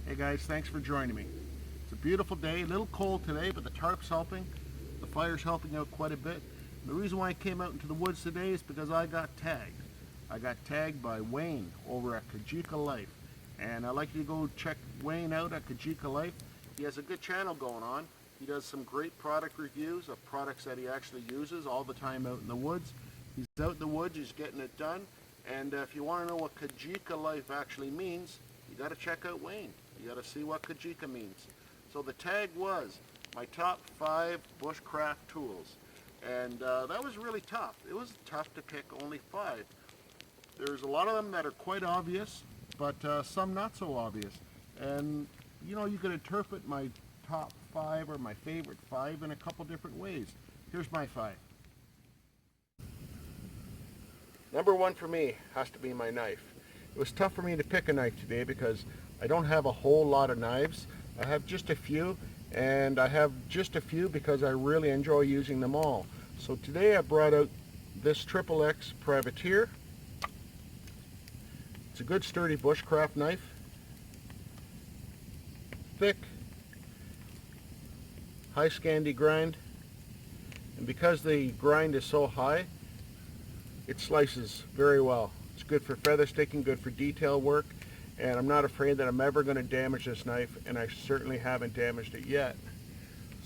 Hey guys, thanks for joining me. It's a beautiful day, a little cold today, but the tarp's helping. The fire's helping out quite a bit. The reason why I came out into the woods today is because I got tagged. I got tagged by Wayne over at Kajika Life. And I'd like you to go check Wayne out at Kajika Life. He has a good channel going on. He does some great product reviews of products that he actually uses all the time out in the woods. He's out in the woods, he's getting it done. And if you want to know what Kajika Life actually means, you got to check out Wayne. You got to see what Kajika means. So the tag was my top 5 bushcraft tools. And that was really tough. It was tough to pick only 5. There's a lot of them that are quite obvious, but some not so obvious. And you know, you could interpret my top 5 or my favorite 5 in a couple different ways. Here's my 5. Number 1 for me has to be my knife. It was tough for me to pick a knife today because I don't have a whole lot of knives. I have just a few, and I have just a few because I really enjoy using them all. So today I brought out this XXX Privateer. It's a good sturdy bushcraft knife. Thick, high Scandi grind, and because the grind is so high, it slices very well. It's good for feather sticking, good for detail work, and I'm not afraid that I'm ever going to damage this knife, and I certainly haven't damaged it yet.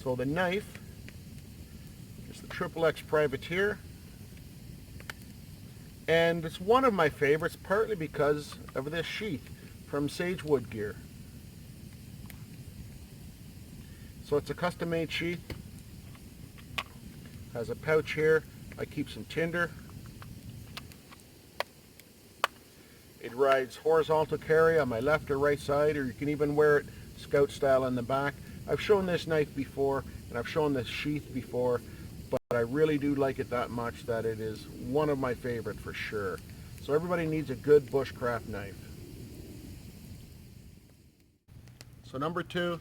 So the knife is the XXX Privateer, and it's one of my favorites partly because of this sheath from Sage Wood Gear. So it's a custom made sheath, has a pouch here. I keep some tinder. It rides horizontal carry on my left or right side, or you can even wear it scout style in the back. I've shown this knife before, and I've shown this sheath before, but I really do like it that much that it is one of my favorite for sure. So everybody needs a good bushcraft knife. So number 2,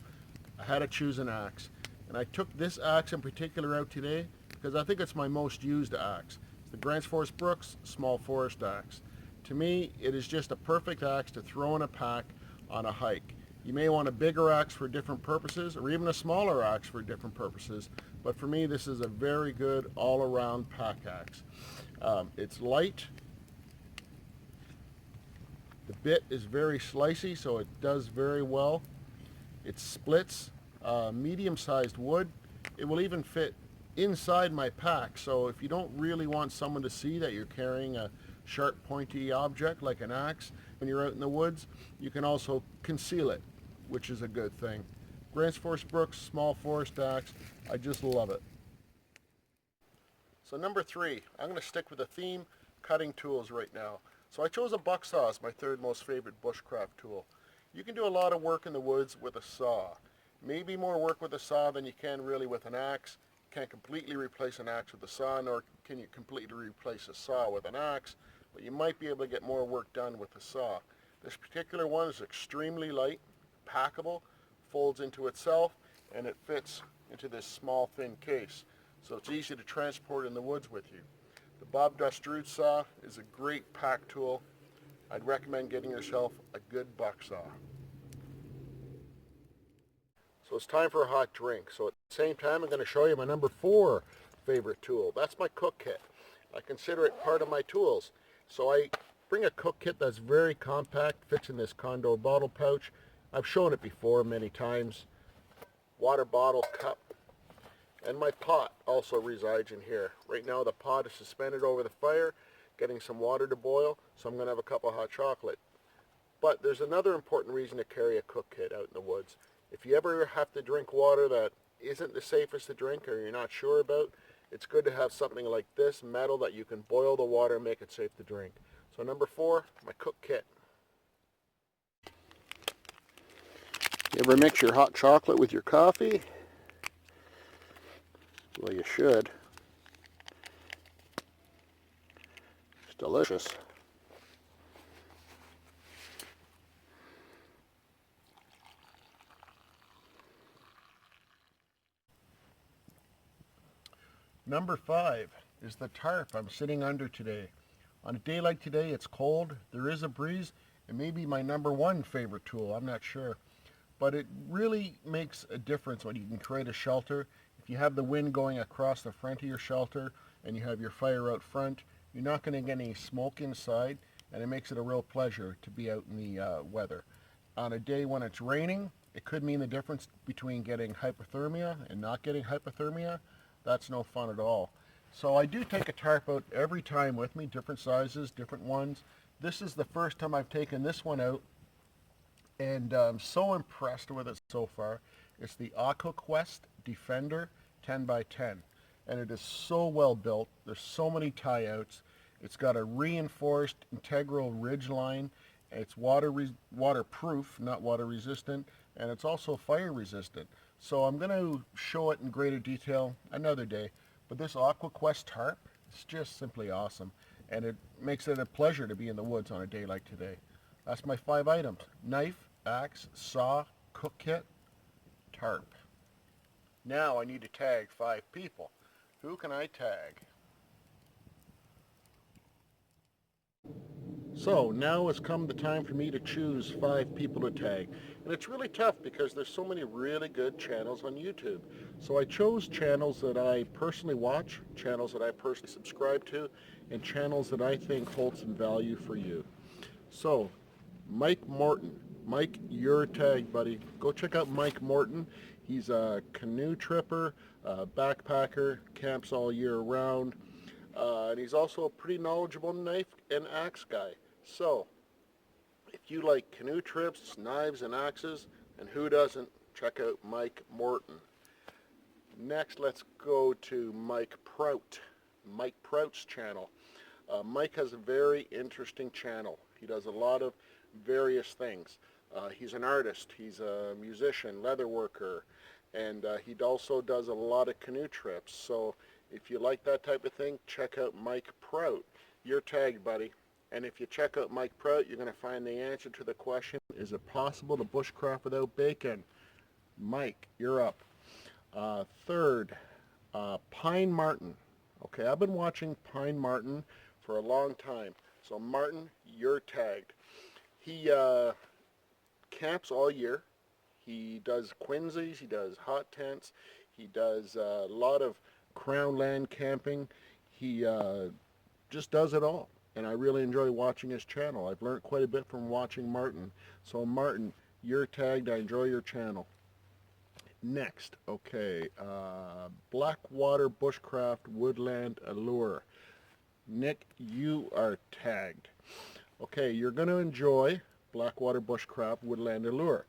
I had to choose an axe. And I took this axe in particular out today because I think it's my most used axe. It's the Grants Forest Brooks Small Forest Axe. To me, it is just a perfect axe to throw in a pack on a hike. You may want a bigger axe for different purposes, or even a smaller axe for different purposes, but for me this is a very good all-around pack axe. It's light. The bit is very slicey, so it does very well. It splits medium-sized wood. It will even fit inside my pack, so if you don't really want someone to see that you're carrying a sharp pointy object like an axe when you're out in the woods, you can also conceal it, which is a good thing. Grants Forest Brooks Small Forest Axe, I just love it. So number 3, I'm going to stick with the theme cutting tools right now. So I chose a buck saw as my 3rd most favorite bushcraft tool. You can do a lot of work in the woods with a saw. Maybe more work with a saw than you can really with an axe. Can't completely replace an axe with a saw, nor can you completely replace a saw with an axe, but you might be able to get more work done with a saw. This particular one is extremely light, packable, folds into itself, and it fits into this small thin case, so it's easy to transport in the woods with you. The Bob Dustrude saw is a great pack tool. I'd recommend getting yourself a good buck saw. So it's time for a hot drink. So at the same time, I'm going to show you my number 4 favorite tool. That's my cook kit. I consider it part of my tools. So I bring a cook kit that's very compact, fits in this Condor bottle pouch. I've shown it before many times. Water bottle, cup, and my pot also resides in here. Right now the pot is suspended over the fire, getting some water to boil, so I'm going to have a cup of hot chocolate. But there's another important reason to carry a cook kit out in the woods. If you ever have to drink water that isn't the safest to drink or you're not sure about, it's good to have something like this metal that you can boil the water and make it safe to drink. So number 4, my cook kit. You ever mix your hot chocolate with your coffee? Well, you should. It's delicious. Number 5 is the tarp I'm sitting under today. On a day like today, it's cold, there is a breeze. It may be my number 1 favorite tool, I'm not sure. but it really makes a difference when you can create a shelter. If you have the wind going across the front of your shelter and you have your fire out front, you're not going to get any smoke inside, and it makes it a real pleasure to be out in the weather. On a day when it's raining, it could mean the difference between getting hypothermia and not getting hypothermia. That's no fun at all. So I do take a tarp out every time with me, different sizes, different ones. This is the first time I've taken this one out, and I'm so impressed with it so far. It's the AquaQuest Defender 10 by 10, and it is so well built. There's so many tie outs. It's got a reinforced integral ridge line. It's waterproof, not water resistant, and it's also fire resistant. So I'm going to show it in greater detail another day. But this AquaQuest tarp is just simply awesome, and it makes it a pleasure to be in the woods on a day like today. That's my 5 items: knife, axe, saw, cook kit, tarp. Now I need to tag 5 people. Who can I tag? So now has come the time for me to choose 5 people to tag. And it's really tough because there's so many really good channels on YouTube. So I chose channels that I personally watch, channels that I personally subscribe to, and channels that I think hold some value for you. So, Mike Morton. Mike, you're tagged, buddy. Go check out Mike Morton. He's a canoe tripper, a backpacker, camps all year round. And he's also a pretty knowledgeable knife and axe guy. So, if you like canoe trips, knives, and axes, and who doesn't, check out Mike Morton. Next, let's go to Mike Prout. Mike Prout's channel. Mike has a very interesting channel. He does a lot of various things. He's an artist, he's a musician, leather worker, and he also does a lot of canoe trips. So if you like that type of thing, check out Mike Prout. You're tagged, buddy. And if you check out Mike Prout, you're going to find the answer to the question, is it possible to bushcraft without bacon? Mike, you're up. Third, Pine Martin. Okay, I've been watching Pine Martin for a long time. So Martin, you're tagged. He camps all year. He does quinzies, he does hot tents, he does a lot of crown land camping. He just does it all, and I really enjoy watching his channel. I've learned quite a bit from watching Martin. So Martin, you're tagged. I enjoy your channel. Next, okay, Blackwater Bushcraft Woodland Allure. Nick, you are tagged. Okay, you're going to enjoy Blackwater Bushcraft Woodland Allure.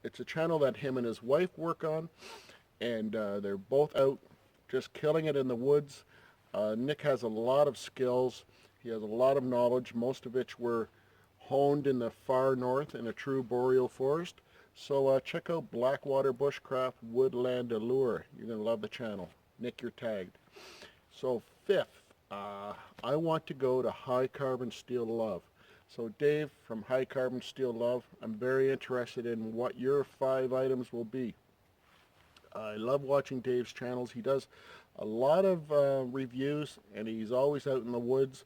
It's a channel that him and his wife work on, and they're both out just killing it in the woods. Nick has a lot of skills. He has a lot of knowledge, most of which were honed in the far north in a true boreal forest. So check out Blackwater Bushcraft Woodland Allure. You're going to love the channel. Nick, you're tagged. So fifth, I want to go to High Carbon Steel Love. So Dave from High Carbon Steel Love, I'm very interested in what your 5 items will be. I love watching Dave's channels. He does a lot of reviews, and he's always out in the woods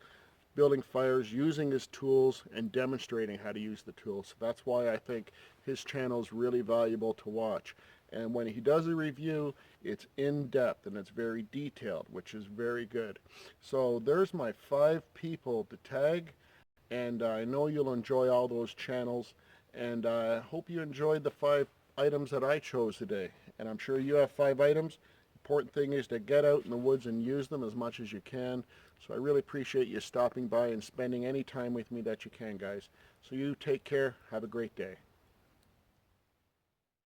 building fires, using his tools, and demonstrating how to use the tools. So that's why I think his channel is really valuable to watch. And when he does a review, it's in-depth and it's very detailed, which is very good. So there's my 5 people to tag, and I know you'll enjoy all those channels, and I hope you enjoyed the 5 items that I chose today. And I'm sure you have 5 items. Important thing is to get out in the woods and use them as much as you can. So I really appreciate you stopping by and spending any time with me that you can, guys. So you take care. Have a great day.